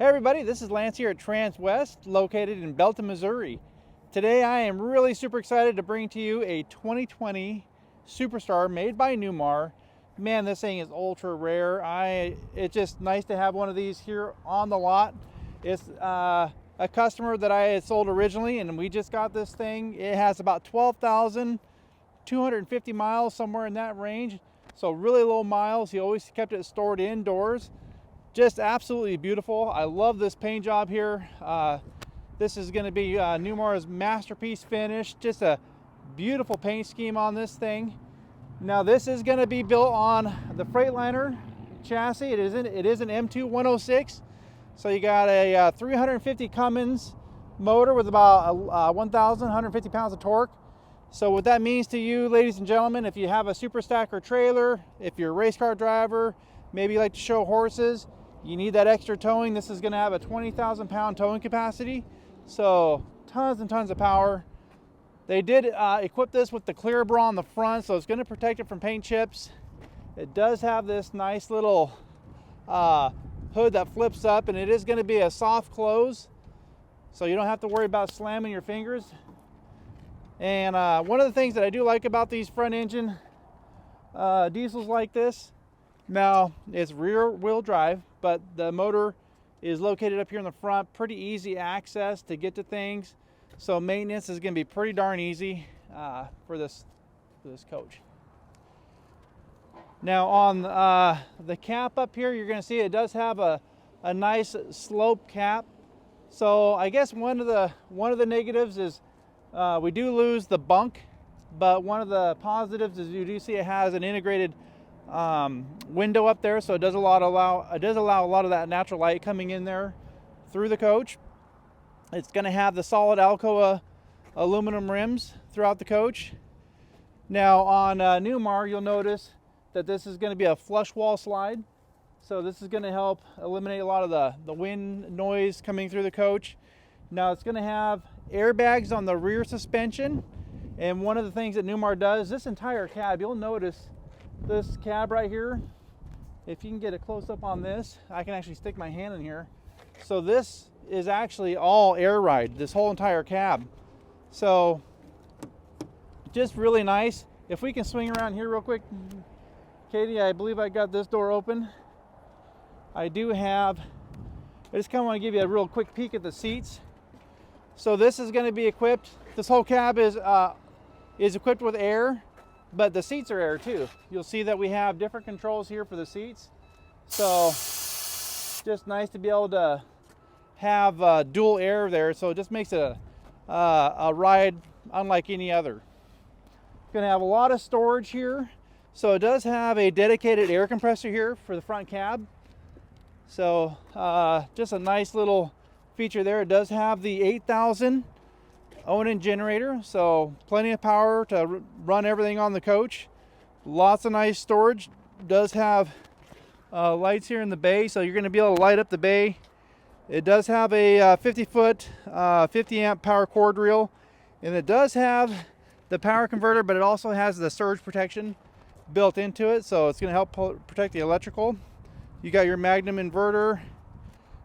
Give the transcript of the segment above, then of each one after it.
Hey everybody, this is Lance here at Transwest, located in Belton, Missouri. Today I am really super excited to bring to you a 2020 SuperStar made by Newmar. Man, this thing is ultra rare. It's just nice to have one of these here on the lot. It's a customer that I had sold originally, and we just got this thing. It has about 12,250 miles, somewhere in that range. So really low miles. He always kept it stored indoors. Just absolutely beautiful. I love this paint job here. This is going to be Newmar's masterpiece finish. Just a beautiful paint scheme on this thing. Now this is going to be built on the Freightliner chassis. It is an M2 so you got a 350 Cummins motor with about 1,150 pounds of torque. So what that means to you, ladies and gentlemen, if you have a super stacker trailer, if you're a race car driver, maybe you like to show horses, you need that extra towing. This is going to have a 20,000 pound towing capacity, so tons and tons of power. They did equip this with the clear bra on the front, so it's going to protect it from paint chips. It does have this nice little hood that flips up, and it is going to be a soft close, so you don't have to worry about slamming your fingers. And one of the things that I do like about these front engine diesels like this, now it's rear wheel drive, but the motor is located up here in the front. Pretty easy access to get to things, so maintenance is going to be pretty darn easy for this coach. Now on the cap up here, you're going to see it does have a nice slope cap. So I guess one of the negatives is we do lose the bunk, but one of the positives is you do see it has an integrated window up there, so it does allow a lot of that natural light coming in there through the coach. It's going to have the solid Alcoa aluminum rims throughout the coach. Now on Newmar, you'll notice that this is going to be a flush wall slide, so this is going to help eliminate a lot of the wind noise coming through the coach. Now it's going to have airbags on the rear suspension, and one of the things that Newmar does, this entire cab, you'll notice this cab right here, if you can get a close-up on this, I can actually stick my hand in here. So this is actually all air ride, this whole entire cab. So just really nice. If we can swing around here real quick, Katie, I believe I got this door open. I just kind of want to give you a real quick peek at the seats. So this is going to be equipped, this whole cab is equipped with air, but the seats are air too. You'll see that we have different controls here for the seats. So just nice to be able to have dual air there. So it just makes it a ride unlike any other. Going to have a lot of storage here. So it does have a dedicated air compressor here for the front cab. So just a nice little feature there. It does have the 8,000 Onan generator, so plenty of power to run everything on the coach. Lots of nice storage. Does have lights here in the bay, so you're going to be able to light up the bay. It does have a 50-foot 50-amp power cord reel, and it does have the power converter, but it also has the surge protection built into it, so it's going to help protect the electrical. You got your Magnum inverter.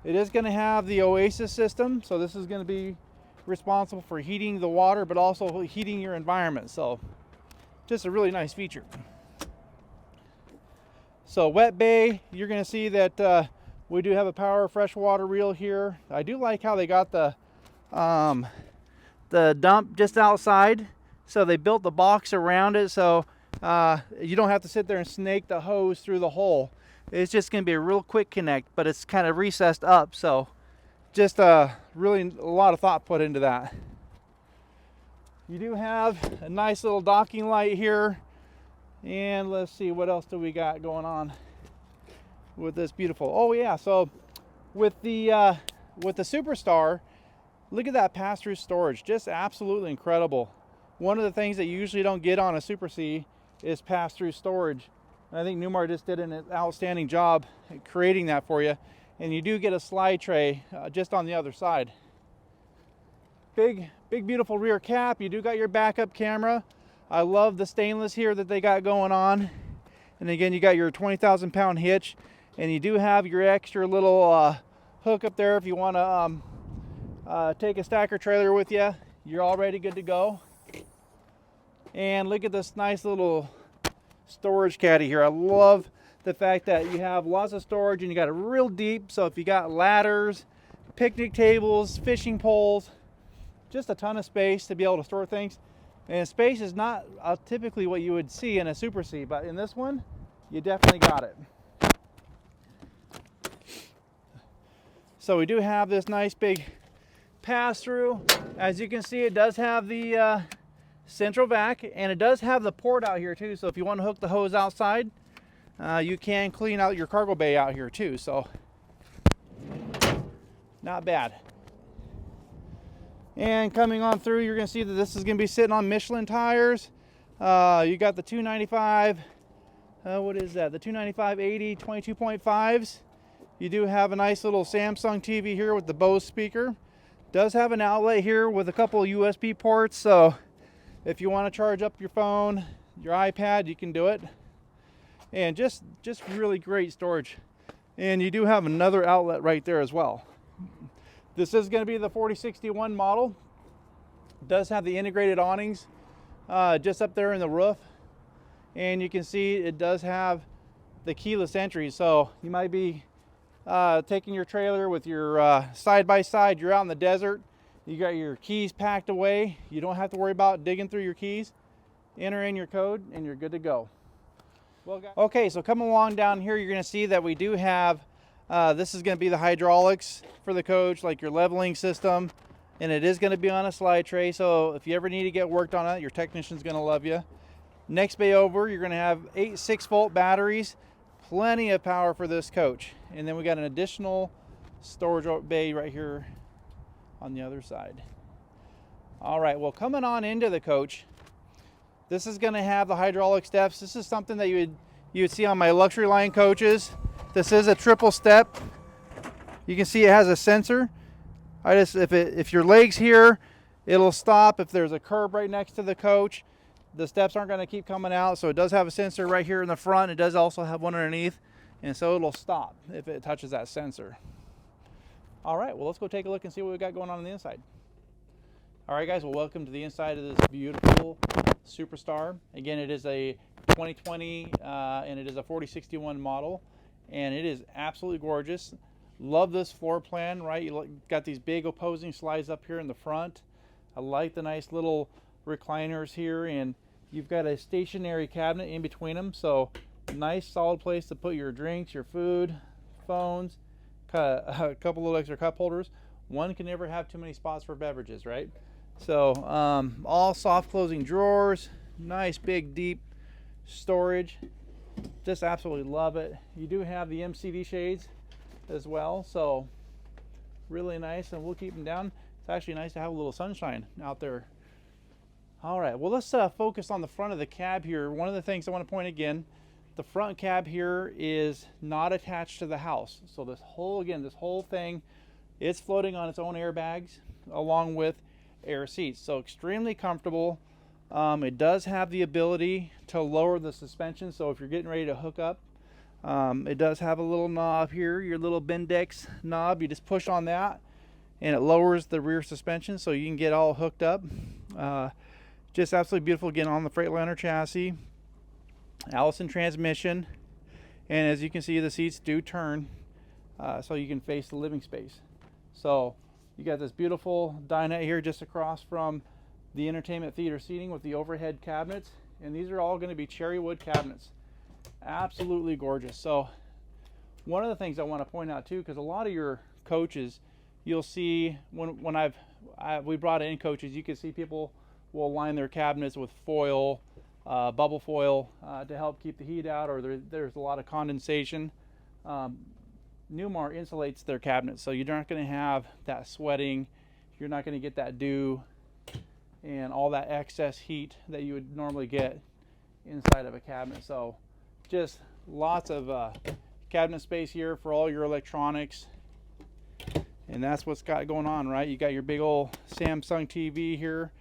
It is going to have the Oasis system, so this is going to be responsible for heating the water, but also heating your environment. So just a really nice feature. So wet bay, you're going to see that we do have a power freshwater reel here. I do like how they got the dump just outside, so they built the box around it, so you don't have to sit there and snake the hose through the hole. It's just going to be a real quick connect, but it's kind of recessed up, so just really a lot of thought put into that. You do have a nice little docking light here, and let's see, what else do we got going on with this beautiful, oh yeah, so with the SuperStar, look at that pass-through storage, just absolutely incredible. One of the things that you usually don't get on a Super C is pass-through storage. And I think Newmar just did an outstanding job at creating that for you. And you do get a slide tray just on the other side. Big beautiful rear cap. You do got your backup camera. I love the stainless here that they got going on. And again, you got your 20,000 pound hitch, and you do have your extra little hook up there if you want to take a stacker trailer with you. You're already good to go. And look at this nice little storage caddy here. I love the fact that you have lots of storage and you got it real deep. So if you got ladders, picnic tables, fishing poles, just a ton of space to be able to store things. And space is not typically what you would see in a Super C, but in this one, you definitely got it. So we do have this nice big pass-through. As you can see, it does have the central vac, and it does have the port out here too. So if you want to hook the hose outside, you can clean out your cargo bay out here too. So not bad. And coming on through, you're going to see that this is going to be sitting on Michelin tires. You got the 295. What is that? The 295/80 22.5s. You do have a nice little Samsung TV here with the Bose speaker. Does have an outlet here with a couple of USB ports, so if you want to charge up your phone, your iPad, you can do it. And just really great storage. And you do have another outlet right there as well. This is going to be the 4061 model. It does have the integrated awnings just up there in the roof. And you can see it does have the keyless entry. So you might be taking your trailer with your side-by-side. You're out in the desert. You got your keys packed away. You don't have to worry about digging through your keys. Enter in your code and you're good to go. Well, guys, okay, so coming along down here, you're going to see that we do have, this is going to be the hydraulics for the coach, like your leveling system. And it is going to be on a slide tray. So if you ever need to get worked on it, your technician's going to love you. Next bay over, you're going to have 8 6-volt batteries. Plenty of power for this coach. And then we got an additional storage bay right here on the other side. All right, well, coming on into the coach, this is going to have the hydraulic steps. This is something that you would see on my luxury line coaches. This is a triple step. You can see it has a sensor. If your leg's here, it'll stop. If there's a curb right next to the coach, the steps aren't going to keep coming out. So it does have a sensor right here in the front. It does also have one underneath, and so it'll stop if it touches that sensor. All right, well, let's go take a look and see what we got going on the inside. All right, guys, well, welcome to the inside of this beautiful SuperStar. Again, it is a 2020 and it is a 4061 model, and it is absolutely gorgeous. Love this floor plan, right? You got these big opposing slides up here in the front. I like the nice little recliners here, and you've got a stationary cabinet in between them, so nice solid place to put your drinks, your food, phones, a couple little extra cup holders. One can never have too many spots for beverages, right? So all soft closing drawers, nice big deep storage. Just absolutely love it. You do have the MCV shades as well, so really nice, and we'll keep them down. It's actually nice to have a little sunshine out there. All right, well, let's focus on the front of the cab here. One of the things I want to point again, the front cab here is not attached to the house. So this whole thing, it's floating on its own airbags along with air seats. So extremely comfortable. It does have the ability to lower the suspension. So if you're getting ready to hook up, it does have a little knob here, your little Bendix knob. You just push on that and it lowers the rear suspension so you can get all hooked up. Just absolutely beautiful, again, on the Freightliner chassis. Allison transmission, and as you can see, the seats do turn so you can face the living space. So you got this beautiful dinette here just across from the entertainment theater seating with the overhead cabinets, and these are all going to be cherry wood cabinets. Absolutely gorgeous. So one of the things I want to point out too, because a lot of your coaches, you'll see when we brought in coaches, you can see people will line their cabinets with foil, bubble foil to help keep the heat out, or there's a lot of condensation. Newmar insulates their cabinets, so you're not going to have that sweating. You're not going to get that dew and all that excess heat that you would normally get inside of a cabinet. So just lots of cabinet space here for all your electronics, and that's what's got going on, right? You got your big old Samsung TV here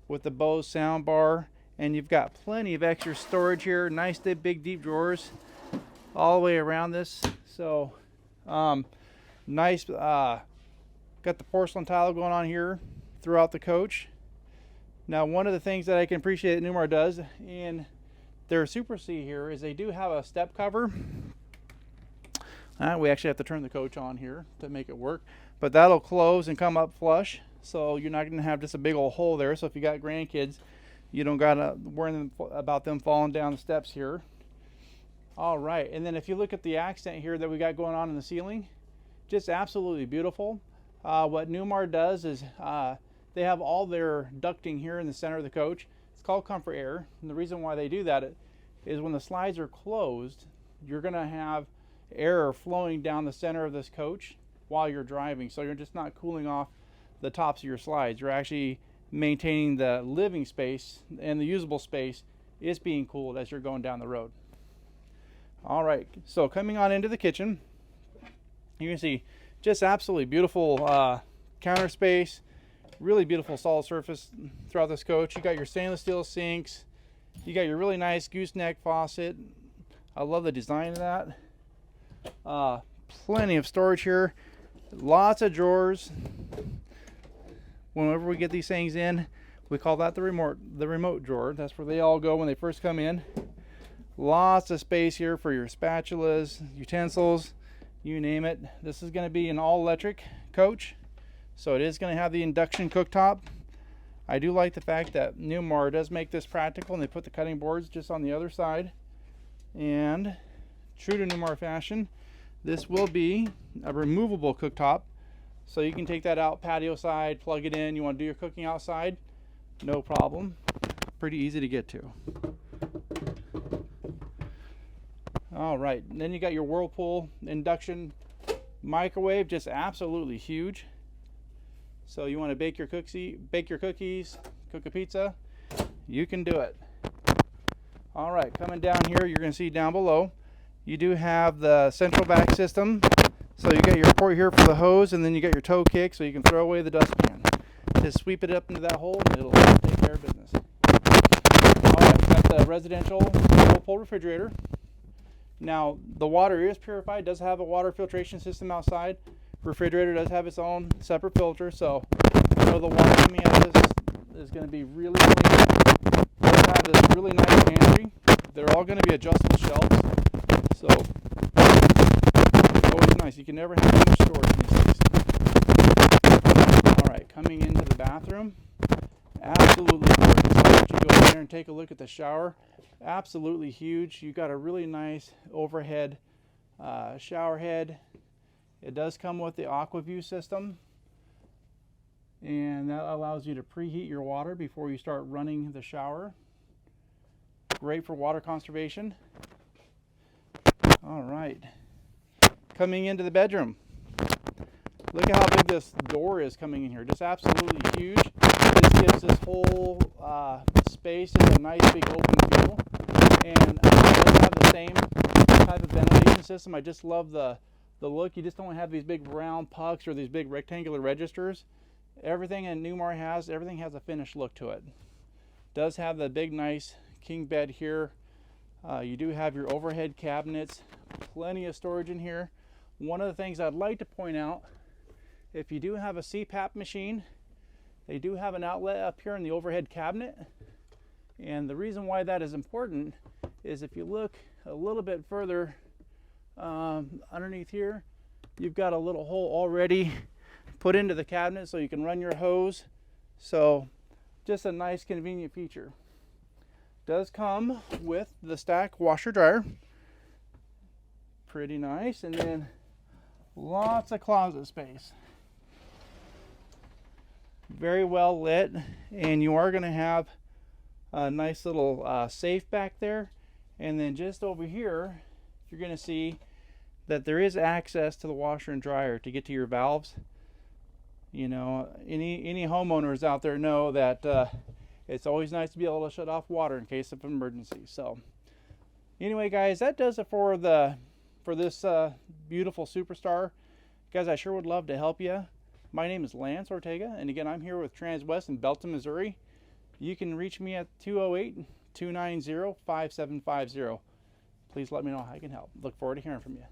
with the Bose sound bar, and you've got plenty of extra storage here. Nice big deep drawers all the way around this. So Nice, got the porcelain tile going on here throughout the coach. Now, one of the things that I can appreciate that Newmar does in their Super C here is they do have a step cover. We actually have to turn the coach on here to make it work, but that'll close and come up flush, so you're not going to have just a big old hole there. So if you got grandkids, you don't got to worry about them falling down the steps here. All right, and then if you look at the accent here that we got going on in the ceiling, just absolutely beautiful. What Newmar does is they have all their ducting here in the center of the coach. It's called comfort air, and the reason why they do that is when the slides are closed, you're going to have air flowing down the center of this coach while you're driving. So you're just not cooling off the tops of your slides. You're actually maintaining the living space, and the usable space is being cooled as you're going down the road. All right, so coming on into the kitchen, you can see just absolutely beautiful counter space. Really beautiful solid surface throughout this coach. You got your stainless steel sinks. You got your really nice gooseneck faucet. I love the design of that. Plenty of storage here. Lots of drawers. Whenever we get these things in, we call that the remote drawer. That's where they all go when they first come in. Lots of space here for your spatulas, utensils, you name it. This is going to be an all-electric coach. So it is going to have the induction cooktop. I do like the fact that Newmar does make this practical, and they put the cutting boards just on the other side. And true to Newmar fashion, this will be a removable cooktop. So you can take that out patio side, plug it in. You want to do your cooking outside, no problem. Pretty easy to get to. All right, and then you got your Whirlpool induction microwave, just absolutely huge. So you want to bake your cookies, cook a pizza, you can do it. All right, coming down here, you're going to see down below, you do have the central vac system. So you got your port here for the hose, and then you got your toe kick so you can throw away the dustpan. Just sweep it up into that hole, and it'll take care of business. All right, got the residential Whirlpool refrigerator. Now, the water is purified, does have a water filtration system outside. Refrigerator does have its own separate filter, so you know the water coming out of this is going to be really clean. It does have this really nice pantry. They're all going to be adjustable shelves, so always nice. You can never have too much storage in these things. All right, coming into the bathroom, absolutely gorgeous. I'll let you go in there and take a look at the shower. Absolutely huge. You got a really nice overhead shower head. It does come with the AquaView system, and that allows you to preheat your water before you start running the shower. Great for water conservation. All right, coming into the bedroom. Look at how big this door is coming in here. Just absolutely huge. This gives this whole space a nice big open feel, and it does have the same type of ventilation system. I just love the look. You just don't have these big round pucks or these big rectangular registers. Everything in Newmar everything has a finished look to it. Does have the big nice king bed here. You do have your overhead cabinets, plenty of storage in here. One of the things I'd like to point out, if you do have a CPAP machine, they do have an outlet up here in the overhead cabinet. And the reason why that is important is if you look a little bit further underneath here, you've got a little hole already put into the cabinet so you can run your hose. So just a nice convenient feature. Does come with the stack washer dryer. Pretty nice. And then lots of closet space. Very well lit, and you are going to have a nice little safe back there. And then just over here, you're going to see that there is access to the washer and dryer to get to your valves. You know, any homeowners out there know that it's always nice to be able to shut off water in case of emergency. So anyway, guys, that does it for this beautiful SuperStar. Guys, I sure would love to help you. My name is Lance Ortega, and again, I'm here with Transwest in Belton, Missouri. You can reach me at 208-290-5750. Please let me know how I can help. Look forward to hearing from you.